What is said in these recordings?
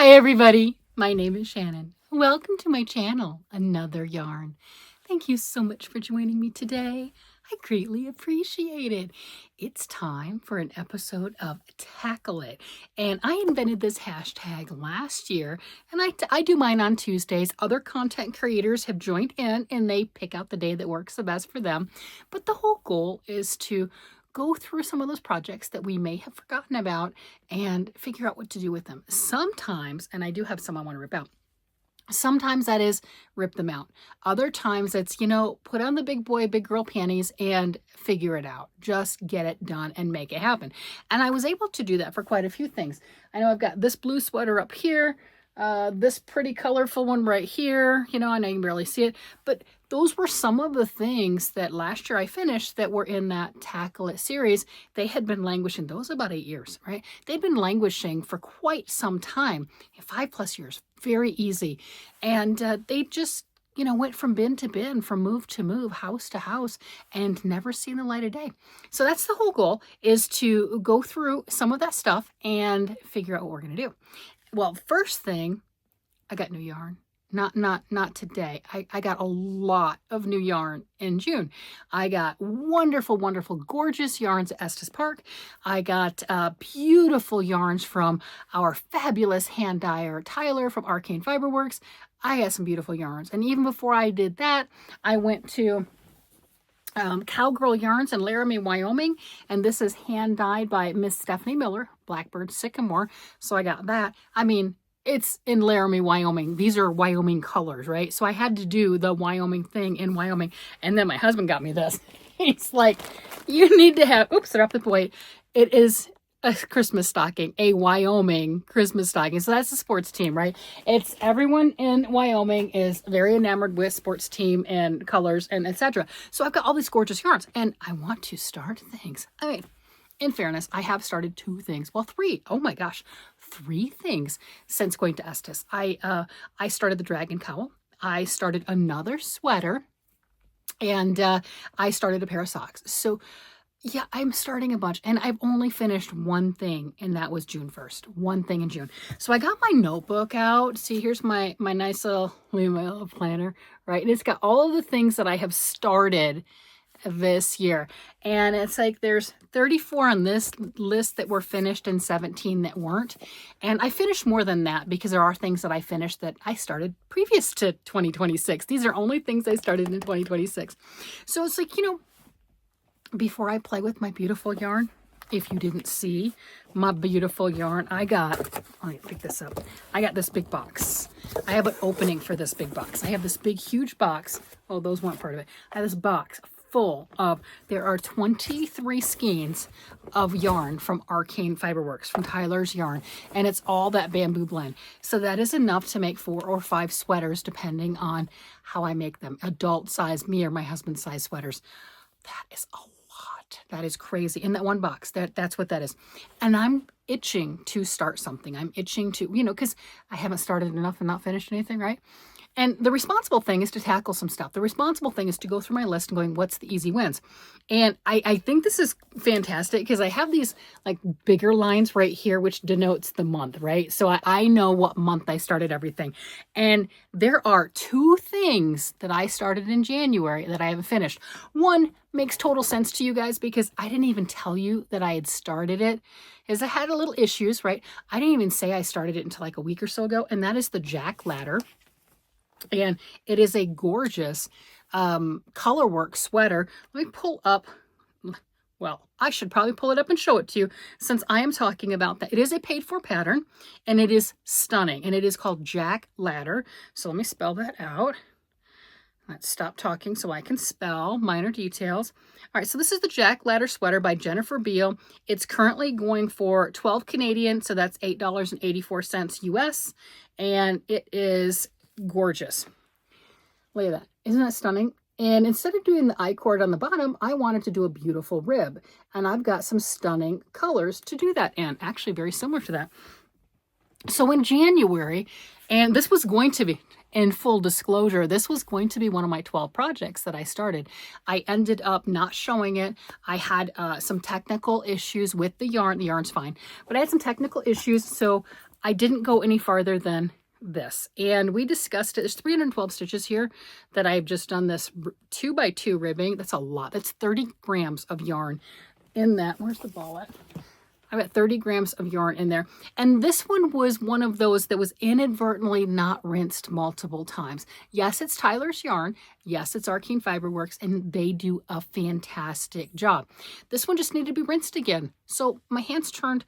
Hi everybody, my name is Shannon. Welcome to my channel, Another Yarn. Thank you so much for joining me today. I greatly appreciate it. It's time for an episode of Tackle It. And I invented this hashtag last year, and I do mine on Tuesdays. Other content creators have joined in and they pick out the day that works the best for them. But the whole goal is to go through some of those projects that we may have forgotten about and figure out what to do with them. Sometimes, and I do have some I want to rip out, sometimes that is rip them out. Other times it's, put on the big boy, big girl panties and figure it out. Just get it done and make it happen. And I was able to do that for quite a few things. I know I've got this blue sweater up here, this pretty colorful one right here. I know you can barely see it, but those were some of the things that last year I finished that were in that Tackle It series. They had been languishing, those about 8 years, right? They'd been languishing for quite some time, 5+ years, very easy. And they just, went from bin to bin, from move to move, house to house, and never seen the light of day. So that's the whole goal, is to go through some of that stuff and figure out what we're going to do. Well, first thing, I got new yarn. Not today. I got a lot of new yarn in June. I got wonderful, gorgeous yarns at Estes Park. I got beautiful yarns from our fabulous hand dyer, Tyler from Arcane Fiberworks. I got some beautiful yarns. And even before I did that, I went to Cowgirl Yarns in Laramie, Wyoming, and this is hand dyed by Miss Stephanie Miller, Blackbird Sycamore. So I got that. I mean, it's in Laramie, Wyoming. These are Wyoming colors, right? So I had to do the Wyoming thing in Wyoming. And then my husband got me this. He's like, you need to have, oops, I dropped the plate. It is a Christmas stocking, a Wyoming Christmas stocking. So that's the sports team, right? It's everyone in Wyoming is very enamored with sports team and colors and etc. So I've got all these gorgeous yarns and I want to start things. I mean, in fairness, I have started 2 things. Well, 3. Oh my gosh, 3 things since going to Estes. I started the Dragon Cowl. I started another sweater. And I started a pair of socks. So yeah, I'm starting a bunch. And I've only finished one thing, and that was June 1st. One thing in June. So I got my notebook out. See, here's my nice little planner, right? And it's got all of the things that I have started this year, and it's like there's 34 on this list that were finished and 17 that weren't, and I finished more than that because there are things that I finished that I started previous to 2026. These are only things I started in 2026. So it's like, before I play with my beautiful yarn, if you didn't see my beautiful yarn, let me pick this up. I got this big box. I have an opening for this big box. I have this big, huge box. Oh, those weren't part of it. I have this box full of, there are 23 skeins of yarn from Arcane Fiberworks, from Tyler's Yarn, and it's all that bamboo blend. So that is enough to make 4 or 5 sweaters, depending on how I make them. Adult size, me or my husband's size sweaters. That is a lot. That is crazy. In that one box, that's what that is. And I'm itching to start something. I'm itching to, because I haven't started enough and not finished anything, right? And the responsible thing is to tackle some stuff. The responsible thing is to go through my list and going, what's the easy wins? And I think this is fantastic because I have these like bigger lines right here, which denotes the month, right? So I know what month I started everything. And there are 2 things that I started in January that I haven't finished. One makes total sense to you guys because I didn't even tell you that I had started it, is I had a little issues, right? I didn't even say I started it until like a week or so ago. And that is the Jack Ladder. And it is a gorgeous colorwork sweater. Let me pull up. Well, I should probably pull it up and show it to you since I am talking about that. It is a paid for pattern and it is stunning. And it is called Jack Ladder. So let me spell that out. Let's stop talking so I can spell minor details. All right, so this is the Jack Ladder sweater by Jennifer Beal. It's currently going for $12 Canadian, so that's $8.84 US. And it is gorgeous. Look at that. Isn't that stunning? And instead of doing the I-cord on the bottom, I wanted to do a beautiful rib. And I've got some stunning colors to do that in. Actually, very similar to that. So in January, and this was going to be, in full disclosure, this was going to be one of my 12 projects that I started. I ended up not showing it. I had some technical issues with the yarn. The yarn's fine, but I had some technical issues. So I didn't go any farther than this. And we discussed it. There's 312 stitches here that I've just done this 2x2 ribbing. That's a lot. That's 30 grams of yarn in that. Where's the ball at? I've got 30 grams of yarn in there. And this one was one of those that was inadvertently not rinsed multiple times. Yes, it's Tyler's yarn. Yes, it's Arcane Fiberworks, and they do a fantastic job. This one just needed to be rinsed again. So my hands turned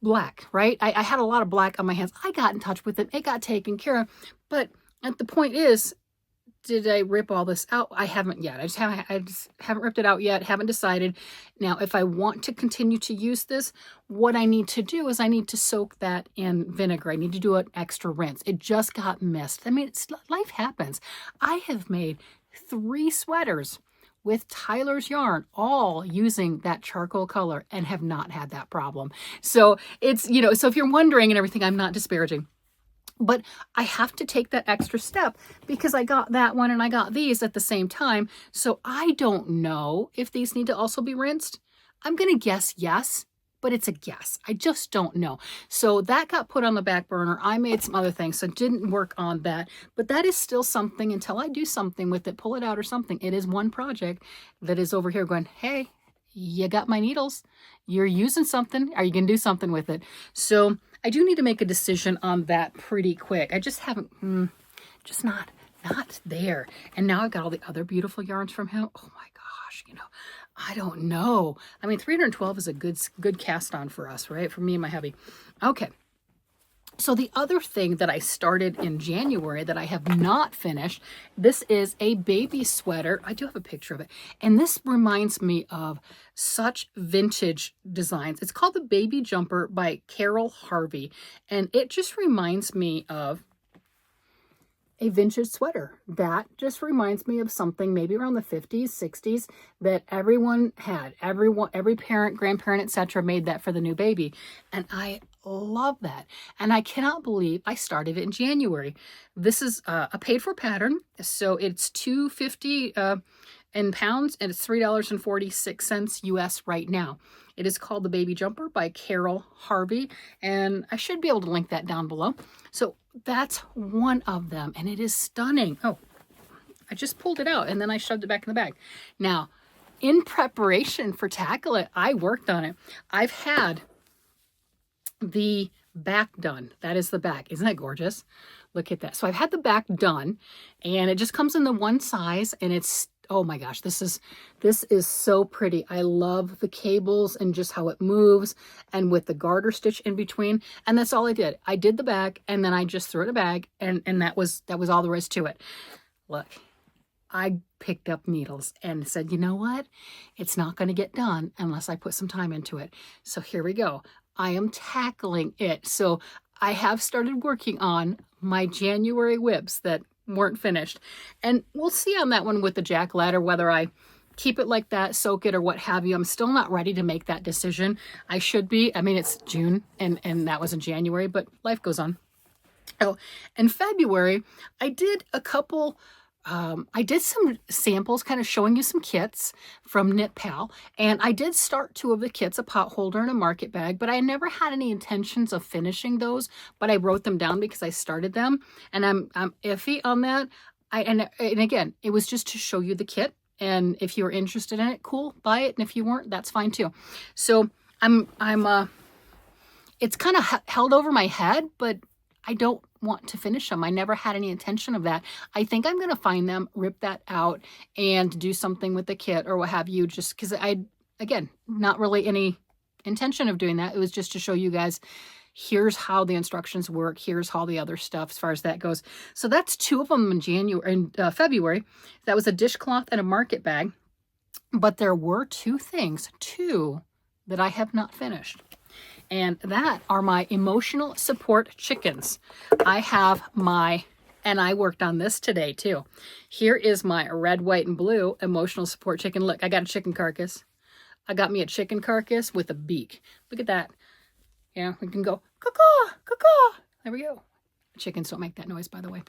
black, right? I had a lot of black on my hands. I got in touch with it. It got taken care of. But the point is, did I rip all this out? I haven't yet. I just haven't ripped it out yet. Haven't decided. Now, if I want to continue to use this, what I need to do is I need to soak that in vinegar. I need to do an extra rinse. It just got missed. I mean, life happens. I have made 3 sweaters with Tyler's yarn, all using that charcoal color, and have not had that problem. So it's, you know, so if you're wondering and everything, I'm not disparaging. But I have to take that extra step because I got that one and I got these at the same time. So I don't know if these need to also be rinsed. I'm going to guess yes, but it's a guess. I just don't know. So that got put on the back burner. I made some other things, so didn't work on that. But that is still something until I do something with it, pull it out or something. It is one project that is over here going, hey, you got my needles. You're using something. Are you going to do something with it? So I do need to make a decision on that pretty quick. I just haven't, just not there. And now I've got all the other beautiful yarns from him. Oh my gosh, you know, I don't know. I mean, 312 is a good cast on for us, right? For me and my hubby. Okay. So the other thing that I started in January that I have not finished, this is a baby sweater. I do have a picture of it. And this reminds me of such vintage designs. It's called the Baby Jumper by Carol Harvey. And it just reminds me of a vintage sweater. That just reminds me of something maybe around the 50s, 60s that everyone had. Every parent, grandparent, etc. made that for the new baby. And I love that. And I cannot believe I started it in January. This is a paid for pattern. So it's $2.50 in pounds and it's $3.46 US right now. It is called the Baby Jumper by Carol Harvey. And I should be able to link that down below. So that's one of them, and it is stunning. Oh, I just pulled it out, and then I shoved it back in the bag. Now, in preparation for Tackle It, I worked on it. I've had the back done. That is the back. Isn't that gorgeous? Look at that. So I've had the back done, and it just comes in the one size, and it's, oh my gosh, this is so pretty. I love the cables and just how it moves and with the garter stitch in between. And that's all I did. I did the back and then I just threw it in a bag and that was all there is to it. Look, I picked up needles and said, you know what? It's not going to get done unless I put some time into it. So here we go. I am tackling it. So I have started working on my January whips that weren't finished. And we'll see on that one with the jack ladder whether I keep it like that, soak it, or what have you. I'm still not ready to make that decision. I should be. I mean, it's June and that was in January, but life goes on. Oh, in February, I did a couple I did some samples kind of showing you some kits from Knit Pal, and I did start 2 of the kits, a pot holder and a market bag, but I never had any intentions of finishing those, but I wrote them down because I started them, and I'm iffy on that. And again, it was just to show you the kit, and if you were interested in it, cool, buy it, and if you weren't, that's fine too. So it's kind of held over my head, but I don't want to finish them. I never had any intention of that. I think I'm going to find them, rip that out, and do something with the kit or what have you, just because again, not really any intention of doing that. It was just to show you guys, here's how the instructions work. Here's all the other stuff as far as that goes. So that's 2 of them in February. That was a dishcloth and a market bag. But there were 2 things, 2 that I have not finished. And that are my emotional support chickens. I have and I worked on this today too. Here is my red, white, and blue emotional support chicken. Look, I got a chicken carcass. I got me a chicken carcass with a beak. Look at that. Yeah, we can go, caw-caw, caw-caw. There we go. Chickens don't make that noise, by the way.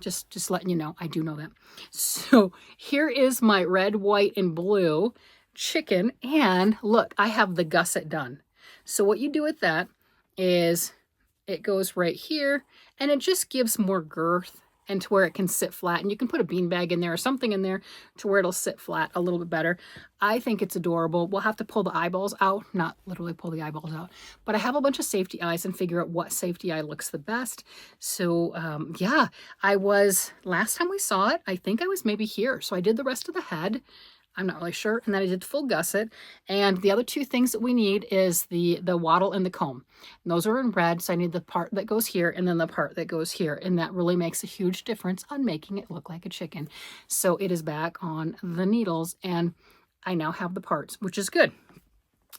Just letting you know, I do know that. So here is my red, white, and blue chicken. And look, I have the gusset done. So what you do with that is it goes right here, and it just gives more girth and to where it can sit flat. And you can put a beanbag in there or something in there to where it'll sit flat a little bit better. I think it's adorable. We'll have to pull the eyeballs out, not literally pull the eyeballs out, but I have a bunch of safety eyes and figure out what safety eye looks the best. So yeah, last time we saw it, I think I was maybe here. So I did the rest of the head. I'm not really sure. And then I did full gusset. And the other two things that we need is the wattle and the comb. And those are in red. So I need the part that goes here and then the part that goes here. And that really makes a huge difference on making it look like a chicken. So it is back on the needles and I now have the parts, which is good.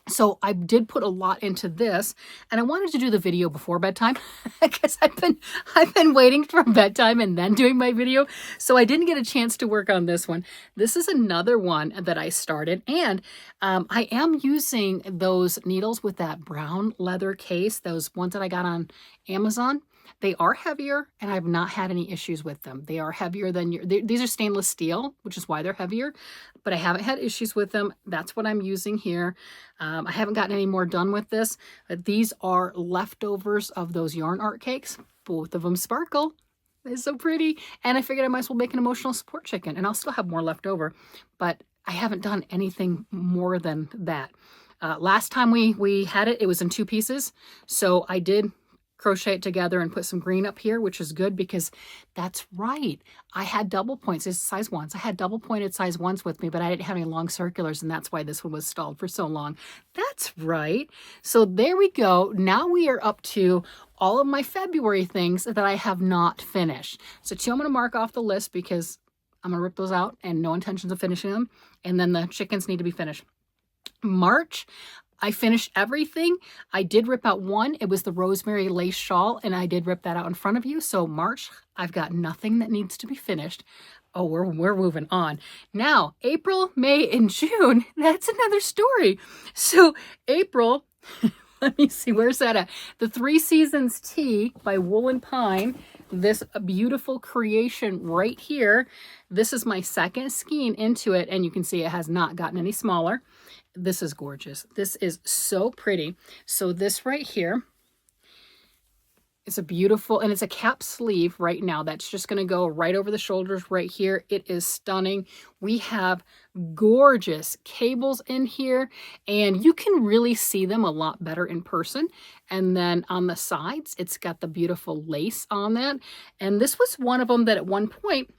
So I did put a lot into this, and I wanted to do the video before bedtime because I've been waiting for bedtime and then doing my video. So I didn't get a chance to work on this one. This is another one that I started, and I am using those needles with that brown leather case, those ones that I got on Amazon. They are heavier, and I've not had any issues with them. They are heavier than these are stainless steel, which is why they're heavier, but I haven't had issues with them. That's what I'm using here. I haven't gotten any more done with this, but these are leftovers of those yarn art cakes. Both of them sparkle. It's so pretty. And I figured I might as well make an emotional support chicken, and I'll still have more left over, but I haven't done anything more than that. Last time we had it, it was in 2 pieces. So I did crochet it together and put some green up here, which is good because that's right. I had double points. It's size 1s. I had double pointed size 1s with me, but I didn't have any long circulars, and that's why this one was stalled for so long. That's right. So there we go. Now we are up to all of my February things that I have not finished. So 2 I'm going to mark off the list because I'm going to rip those out and no intentions of finishing them. And then the chickens need to be finished. March, I finished everything. I did rip out one. It was the rosemary lace shawl, and I did rip that out in front of you. So March, I've got nothing that needs to be finished. Oh, we're moving on. Now, April, May, and June, that's another story. So April, let me see, where's that at? The 3 Seasons Tee by Wool and Pine. This beautiful creation right here. This is my second skein into it, and you can see it has not gotten any smaller. This is gorgeous. This is so pretty. So this right here, it's a beautiful, and it's a cap sleeve right now. That's just going to go right over the shoulders right here. It is stunning. We have gorgeous cables in here, and you can really see them a lot better in person. And then on the sides, it's got the beautiful lace on that. And this was one of them that at one point,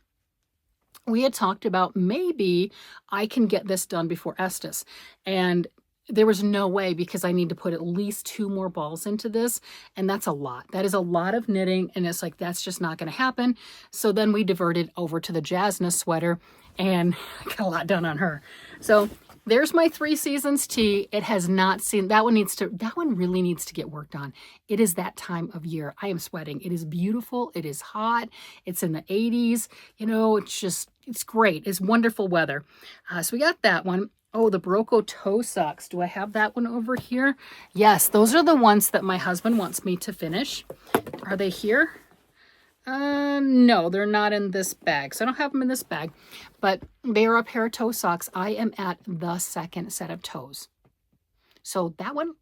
we had talked about maybe I can get this done before Estes. And there was no way because I need to put at least 2 more balls into this. And that's a lot. That is a lot of knitting. And it's like, that's just not going to happen. So then we diverted over to the Jasna sweater and got a lot done on her. So there's my 3 Seasons Tee. It has not seen, that one really needs to get worked on. It is that time of year. I am sweating. It is beautiful. It is hot. It's in the 80s. You know, it's great. It's wonderful weather. So we got that one. Oh, the Barocco toe socks. Do I have that one over here? Yes, those are the ones that my husband wants me to finish. Are they here? No, they're not in this bag. So I don't have them in this bag, but they are a pair of toe socks. I am at the 2nd set of toes. So that one,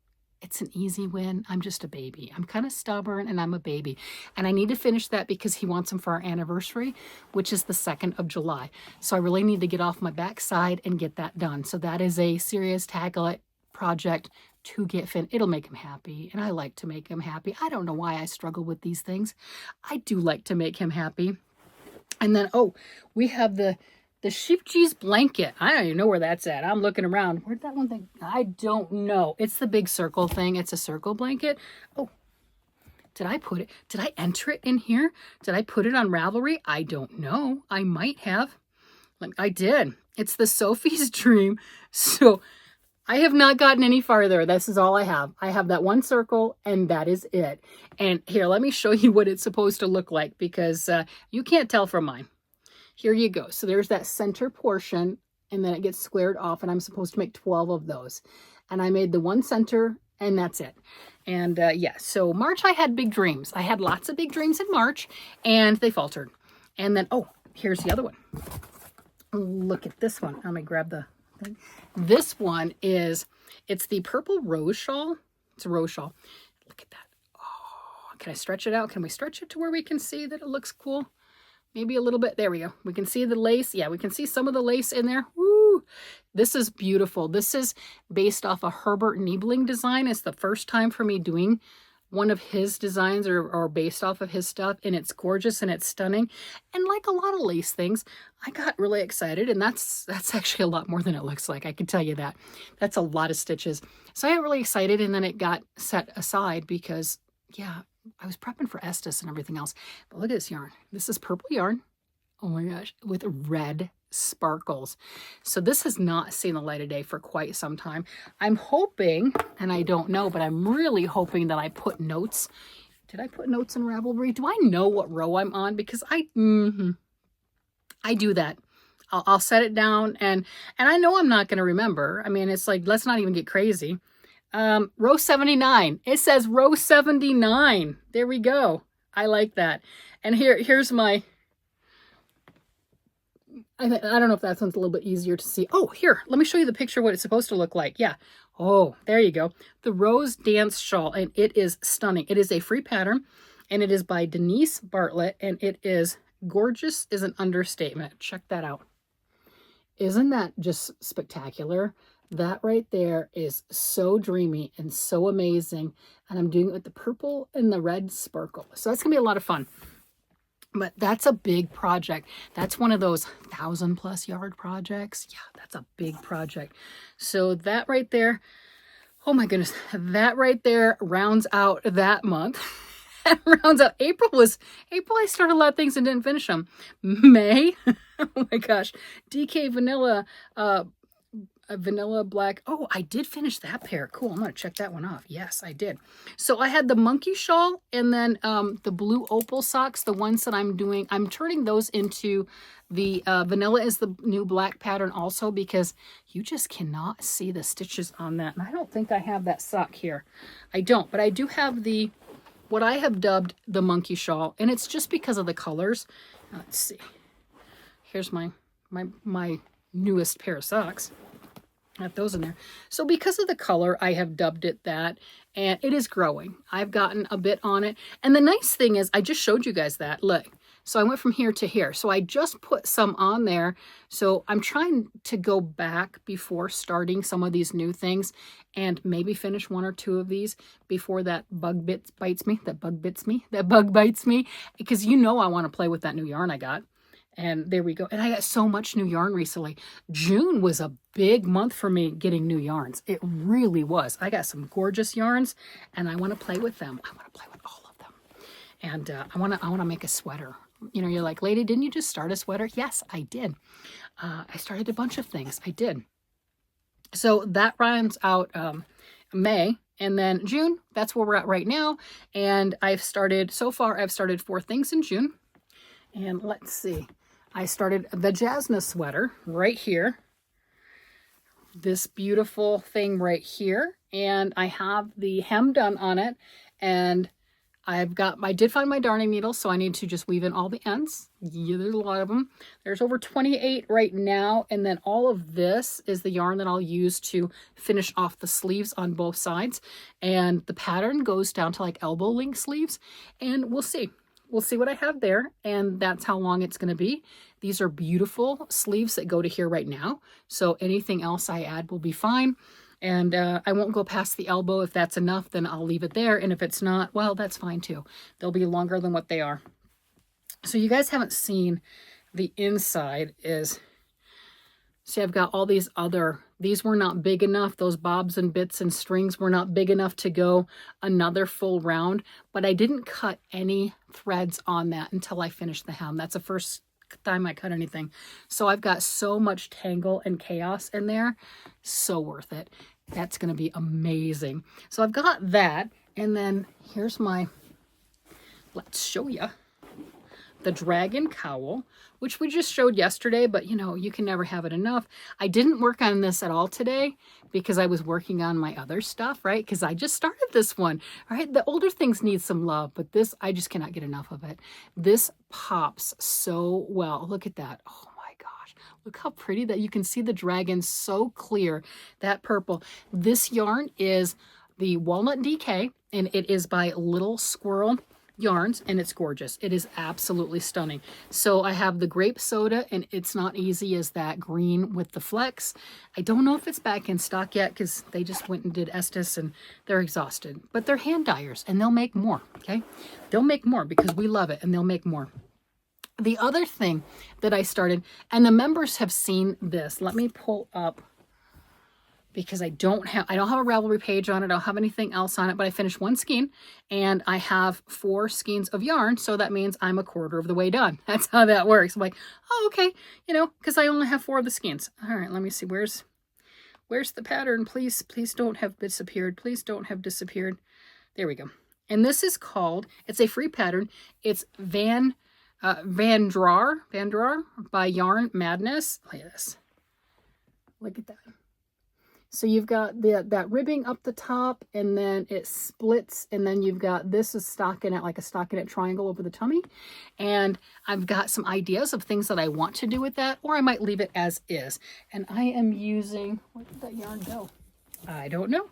it's an easy win. I'm just a baby. I'm kind of stubborn and I'm a baby. And I need to finish that because he wants them for our anniversary, which is the 2nd of July. So I really need to get off my backside and get that done. So that is a serious tackle project to get finished. It'll make him happy, and I like to make him happy. I don't know why I struggle with these things. I do like to make him happy. And then, oh, we have the sheep cheese blanket. I don't even know where that's at. I'm looking around. Where'd that one thing? I don't know. It's the big circle thing. It's a circle blanket. Oh, did I put it? Did I enter it in here? Did I put it on Ravelry? I don't know. I might have. I did. It's the Sophie's Dream. So I have not gotten any farther. This is all I have. I have that one circle, and that is it. And here, let me show you what it's supposed to look like because you can't tell from mine. Here you go. So there's that center portion, and then it gets squared off, and I'm supposed to make 12 of those. And I made the one center, and that's it. And yeah, so March I had big dreams. I had lots of big dreams in March, and they faltered. And then, oh, here's the other one. Look at this one. Let me grab the thing. This one it's the purple rose shawl. It's a rose shawl. Look at that. Oh, Can I stretch it out? Can we stretch it to where we can see that it looks cool? Maybe a little bit. There we go. We can see the lace. Yeah, we can see some of the lace in there. Woo! This is beautiful. This is based off a Herbert Niebling design. It's the first time for me doing one of his designs or based off of his stuff, and it's gorgeous and it's stunning. And like a lot of lace things, I got really excited, and that's actually a lot more than it looks like. I can tell you that. That's a lot of stitches. So I got really excited, and then it got set aside because, yeah, I was prepping for Estes and everything else. But look at this yarn. This is purple yarn. Oh my gosh, with red sparkles. So this has not seen the light of day for quite some time. I'm hoping, and I don't know, but I'm really hoping that I put notes. Did I put notes in Ravelry? Do I know what row I'm on? Because I do that. I'll set it down, and I know I'm not going to remember. I mean, it's like, let's not even get crazy. Row 79. It says row 79. There we go. I like that. And here's my, I don't know if that sounds a little bit easier to see. Oh, here, let me show you the picture of what it's supposed to look like. Yeah. Oh, there you go. The Rose Dance Shawl, and it is stunning. It is a free pattern, and it is by Denise Bartlett, and it is gorgeous is an understatement. Check that out. Isn't that just spectacular? That right there is so dreamy and so amazing. And I'm doing it with the purple and the red sparkle. So that's going to be a lot of fun. But that's a big project. That's one of those 1,000+ yard projects. Yeah, that's a big project. So that right there, oh my goodness, that right there rounds out that month. Rounds out April. I started a lot of things and didn't finish them. May, oh my gosh, DK Vanilla, Vanilla Black. Oh, I did finish that pair. Cool. I'm going to check that one off. Yes, I did. So I had the monkey shawl and then the blue opal socks, the ones that I'm doing. I'm turning those into the vanilla is the new black pattern also because you just cannot see the stitches on that. And I don't think I have that sock here. I don't, but I do have the, what I have dubbed the monkey shawl. And it's just because of the colors. Let's see. Here's my newest pair of socks. I have those in there. So because of the color, I have dubbed it that, and it is growing. I've gotten a bit on it. And the nice thing is, I just showed you guys that. Look, so I went from here to here. So I just put some on there. So I'm trying to go back before starting some of these new things and maybe finish 1 or 2 of these before that bug bites me, because you know I want to play with that new yarn I got. And there we go. And I got so much new yarn recently. June was a big month for me getting new yarns. It really was. I got some gorgeous yarns and I want to play with them. I want to play with all of them. And I want to make a sweater. You know, you're like, lady, didn't you just start a sweater? Yes, I did. I started a bunch of things. I did. So that rounds out May. And then June, that's where we're at right now. And so far I've started 4 things in June. And let's see. I started the Jasna sweater right here. This beautiful thing right here. And I have the hem done on it. And I did find my darning needle, so I need to just weave in all the ends. Yeah, there's a lot of them. There's over 28 right now. And then all of this is the yarn that I'll use to finish off the sleeves on both sides. And the pattern goes down to like elbow length sleeves. And we'll see. We'll see what I have there, and that's how long it's going to be. These are beautiful sleeves that go to here right now, so anything else I add will be fine. And I won't go past the elbow. If that's enough, then I'll leave it there, and if it's not, well, that's fine too. They'll be longer than what they are. So you guys haven't seen the inside is... See, I've got all these were not big enough. Those bobs and bits and strings were not big enough to go another full round, but I didn't cut any threads on that until I finished the hem. That's the first time I cut anything. So I've got so much tangle and chaos in there. So worth it. That's going to be amazing. So I've got that. And then here's let's show you the Dragon Cowl, which we just showed yesterday, but you know, you can never have it enough. I didn't work on this at all today because I was working on my other stuff, right? Because I just started this one, right? The older things need some love, but this, I just cannot get enough of it. This pops so well. Look at that. Oh my gosh. Look how pretty that you can see the dragon so clear, that purple. This yarn is the Walnut DK, and it is by Little Squirrel Yarns, and it's gorgeous. It is absolutely stunning. So I have the grape soda, and it's not easy as that green with the flex. I don't know if it's back in stock yet because they just went and did Estes and they're exhausted. But they're hand dyers and they'll make more, okay? They'll make more because we love it and they'll make more. The other thing that I started, and the members have seen this. Let me pull up, because I don't have a Ravelry page on it. I don't have anything else on it, but I finished one skein and I have 4 skeins of yarn. So that means I'm a quarter of the way done. That's how that works. I'm like, oh, okay. You know, because I only have 4 of the skeins. All right, let me see. Where's the pattern? Please don't have disappeared. Please don't have disappeared. There we go. And this is called, it's a free pattern. It's Van Drar by Yarn Madness. Look at this. Look at that. So you've got that ribbing up the top, and then it splits, and then you've got this is stockinette, like a stockinette triangle over the tummy. And I've got some ideas of things that I want to do with that, or I might leave it as is. And I am using, where did that yarn go? I don't know.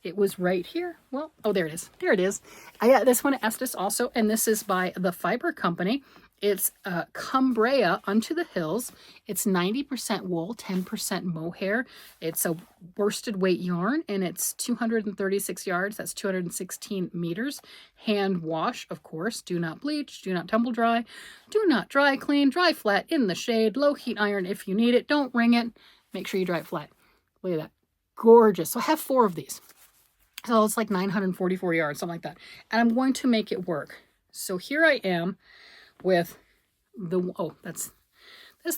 It was right here. Well, oh, there it is. There it is. I got this one at Estes also, and this is by the Fiber Company. It's Cumbria Unto the Hills. It's 90% wool, 10% mohair. It's a worsted weight yarn, and it's 236 yards. That's 216 meters. Hand wash, of course. Do not bleach. Do not tumble dry. Do not dry clean. Dry flat in the shade. Low heat iron if you need it. Don't wring it. Make sure you dry it flat. Look at that. Gorgeous. So I have 4 of these. So it's like 944 yards, something like that. And I'm going to make it work. So here I am with the, oh, that's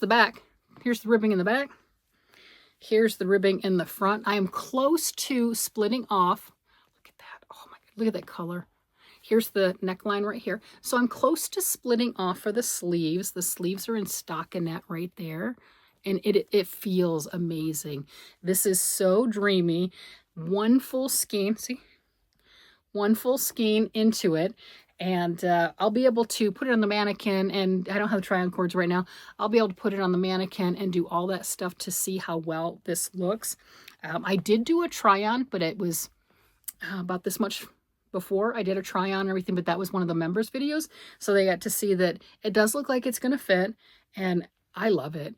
the back. Here's the ribbing in the back. Here's the ribbing in the front. I am close to splitting off. Look at that. Oh my God, look at that color. Here's the neckline right here. So I'm close to splitting off for the sleeves. The sleeves are in stockinette right there. And it feels amazing. This is so dreamy. One full skein, see? One full skein into it. And I'll be able to put it on the mannequin, and I don't have try-on cords right now. I'll be able to put it on the mannequin and do all that stuff to see how well this looks. I did do a try-on, but it was about this much before I did a try-on and everything, but that was one of the members' videos. So they got to see that it does look like it's going to fit, and I love it.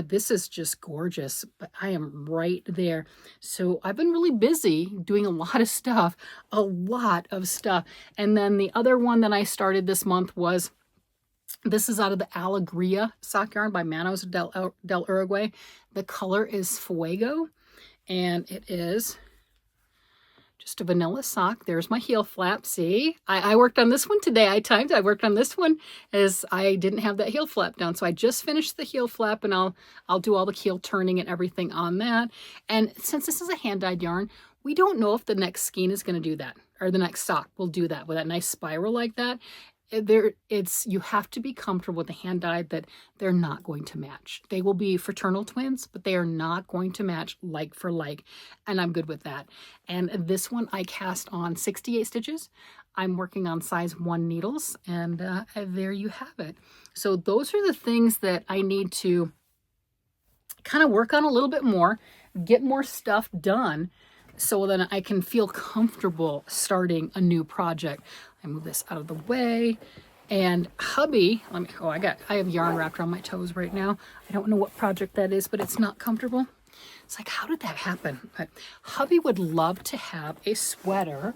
This is just gorgeous, but I am right there. So I've been really busy doing a lot of stuff. And then the other one that I started this month was, this is out of the Alegria sock yarn by Manos del Uruguay. The color is Fuego, and it is just a vanilla sock. There's my heel flap. See, I worked on this one today. I worked on this one as I didn't have that heel flap done. So I just finished the heel flap, and I'll do all the heel turning and everything on that. And since this is a hand-dyed yarn, we don't know if the next skein is going to do that, or the next sock will do that with that nice spiral like that. You have to be comfortable with the hand dyed that they're not going to match. They will be fraternal twins, but they are not going to match like for like, and I'm good with that. And this one I cast on 68 stitches. I'm working on size 1 needles, and there you have it. So those are the things that I need to kind of work on a little bit more, get more stuff done, so then I can feel comfortable starting a new project. I move this out of the way, and hubby, I have yarn wrapped around my toes right now. I don't know what project that is, but it's not comfortable. It's like, how did that happen? But hubby would love to have a sweater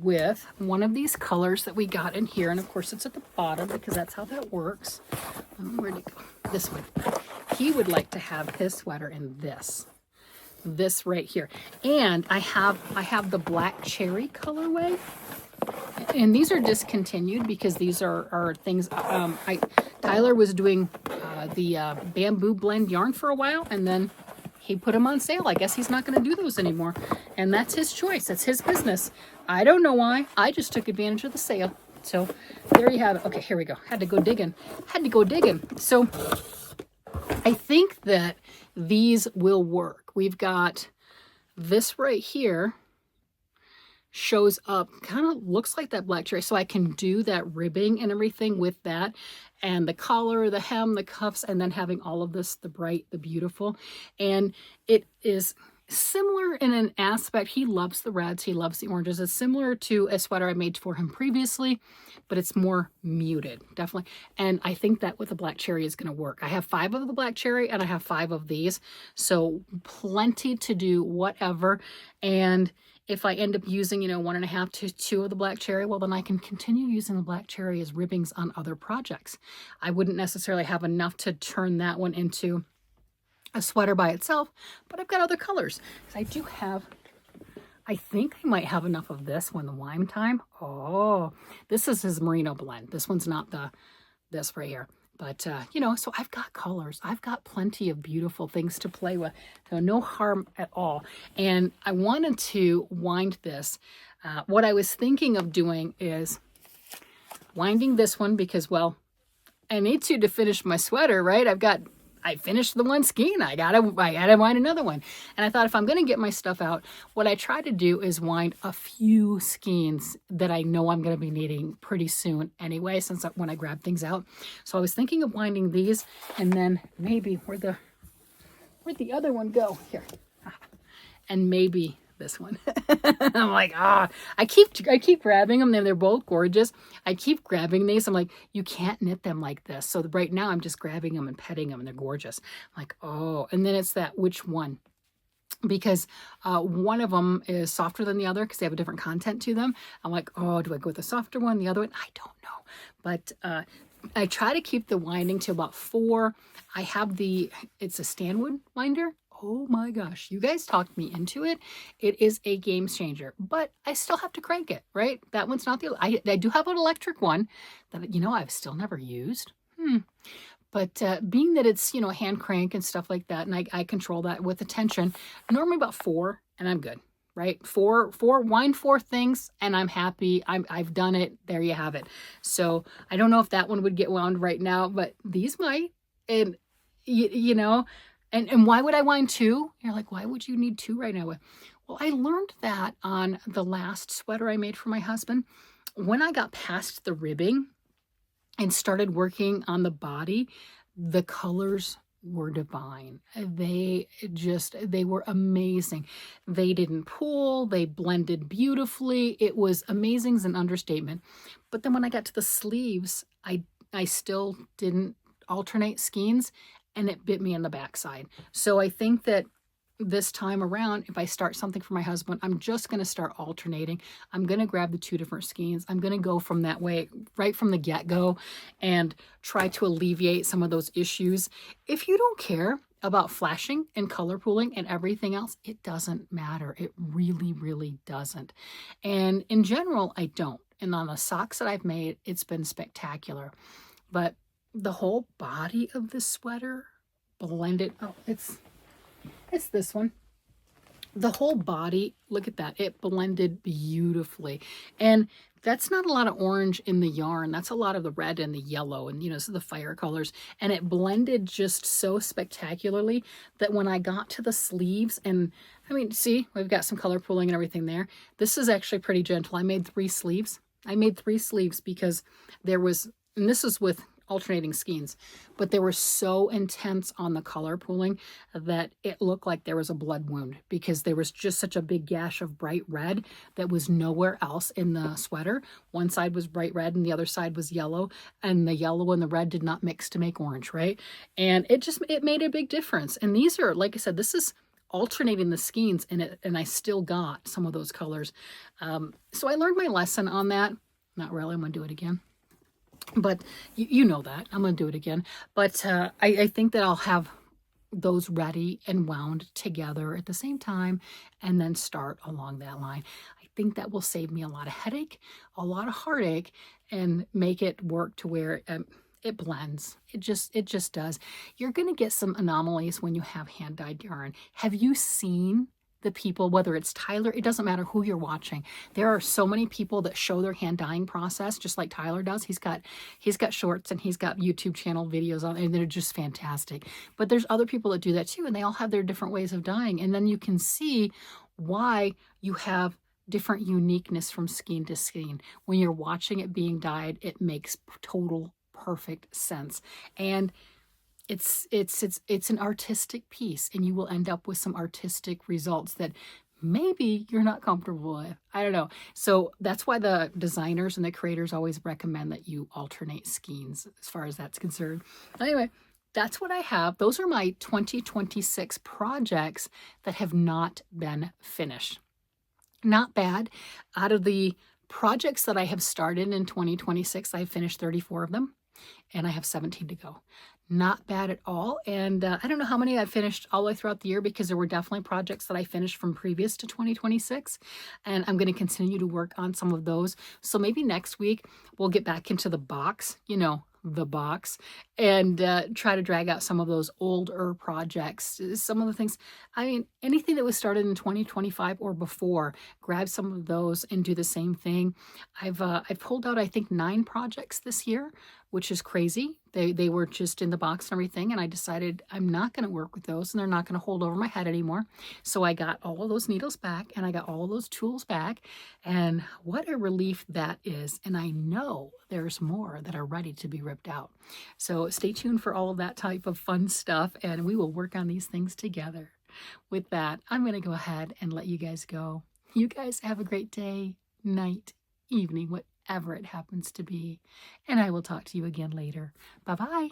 with one of these colors that we got in here, and of course it's at the bottom because that's how that works. Where'd it go? This one. He would like to have his sweater in this right here, and I have the black cherry colorway, and these are discontinued because these are things Tyler was doing the bamboo blend yarn for a while, and then he put them on sale. I guess he's not going to do those anymore, and that's his choice. That's his business. I don't know why. I just took advantage of the sale. So there you have it. Okay, here we go. Had to go digging. So I think that these will work. We've got this right here shows up, kind of looks like that black cherry, so I can do that ribbing and everything with that, and the collar, the hem, the cuffs, and then having all of this, the bright, the beautiful. And it is similar in an aspect. He loves the reds, he loves the oranges. It's similar to a sweater I made for him previously, but it's more muted, definitely. And I think that with the black cherry is going to work. I have 5 of the black cherry and I have 5 of these, so plenty to do whatever. And if I end up using, 1.5 to 2 of the black cherry, well, then I can continue using the black cherry as ribbings on other projects. I wouldn't necessarily have enough to turn that one into a sweater by itself, but I've got other colors. I do have, I think I might have enough of this one, the Lime Time. Oh, this is his merino blend. This one's not this right here. But, so I've got colors. I've got plenty of beautiful things to play with. So no harm at all. And I wanted to wind this. What I was thinking of doing is winding this one because, well, I need to finish my sweater, right? I finished the one skein. I gotta wind another one. And I thought if I'm gonna get my stuff out, what I try to do is wind a few skeins that I know I'm gonna be needing pretty soon anyway, since when I grab things out. So I was thinking of winding these, and then maybe where'd the other one go? Here. And maybe this one. I'm like, I keep grabbing them. They're both gorgeous. I keep grabbing these. I'm like, you can't knit them like this. So right now I'm just grabbing them and petting them and they're gorgeous. I'm like, oh, and then it's that, which one? Because one of them is softer than the other because they have a different content to them. I'm like, oh, do I go with the softer one? The other one? I don't know. But I try to keep the winding to about 4. I have it's a Stanwood winder. Oh my gosh, you guys talked me into it. It is a game changer, but I still have to crank it, right? That one's not I do have an electric one that, I've still never used. But being that it's, hand crank and stuff like that, and I control that with the tension, normally about 4 and I'm good, right? Wind 4 things and I'm happy. I've done it. There you have it. So I don't know if that one would get wound right now, but these might. And, And why would I wind 2? You're like, why would you need 2 right now? Well, I learned that on the last sweater I made for my husband. When I got past the ribbing and started working on the body, the colors were divine. They were amazing. They didn't pool. They blended beautifully. It was amazing is an understatement. But then when I got to the sleeves, I still didn't alternate skeins, and it bit me in the backside. So I think that this time around, if I start something for my husband, I'm just going to start alternating. I'm going to grab the 2 different skeins. I'm going to go from that way right from the get-go and try to alleviate some of those issues. If you don't care about flashing and color pooling and everything else, it doesn't matter. It really, really doesn't. And in general, I don't. And on the socks that I've made, it's been spectacular. But the whole body of the sweater blended. Oh, it's this one. The whole body, look at that. It blended beautifully. And that's not a lot of orange in the yarn. That's a lot of the red and the yellow and, so the fire colors. And it blended just so spectacularly that when I got to the sleeves, and I mean, see, we've got some color pooling and everything there. This is actually pretty gentle. I made 3 sleeves. Because there was, and this is with alternating skeins, but they were so intense on the color pooling that it looked like there was a blood wound because there was just such a big gash of bright red that was nowhere else in the sweater. One side was bright red and the other side was yellow, and the yellow and the red did not mix to make orange, right? And it made a big difference. And these are, like I said, this is alternating the skeins, and I still got some of those colors. So I learned my lesson on that. Not really, I'm gonna do it again. But you know that. I'm going to do it again. But I think that I'll have those ready and wound together at the same time and then start along that line. I think that will save me a lot of headache, a lot of heartache, and make it work to where it blends. It just does. You're going to get some anomalies when you have hand-dyed yarn. Have you seen the people, whether it's Tyler, it doesn't matter who you're watching. There are so many people that show their hand dyeing process, just like Tyler does. He's got shorts and he's got YouTube channel videos on, and they're just fantastic. But there's other people that do that too, and they all have their different ways of dyeing. And then you can see why you have different uniqueness from skein to skein. When you're watching it being dyed, it makes total perfect sense. And it's an artistic piece, and you will end up with some artistic results that maybe you're not comfortable with. I don't know. So that's why the designers and the creators always recommend that you alternate skeins as far as that's concerned. Anyway, that's what I have. Those are my 2026 projects that have not been finished. Not bad. Out of the projects that I have started in 2026, I've finished 34 of them, and I have 17 to go. Not bad at all. And I don't know how many I've finished all the way throughout the year, because there were definitely projects that I finished from previous to 2026. And I'm going to continue to work on some of those. So maybe next week we'll get back into the box, the box, and try to drag out some of those older projects. Some of the things, I mean, anything that was started in 2025 or before, grab some of those and do the same thing. I've pulled out, I think, 9 projects this year, which is crazy. They were just in the box and everything, and I decided I'm not going to work with those, and they're not going to hold over my head anymore. So I got all of those needles back, and I got all of those tools back, and what a relief that is. And I know there's more that are ready to be ripped out. So stay tuned for all of that type of fun stuff, and we will work on these things together. With that, I'm going to go ahead and let you guys go. You guys have a great day, night, evening, whatever it happens to be. And I will talk to you again later. Bye-bye.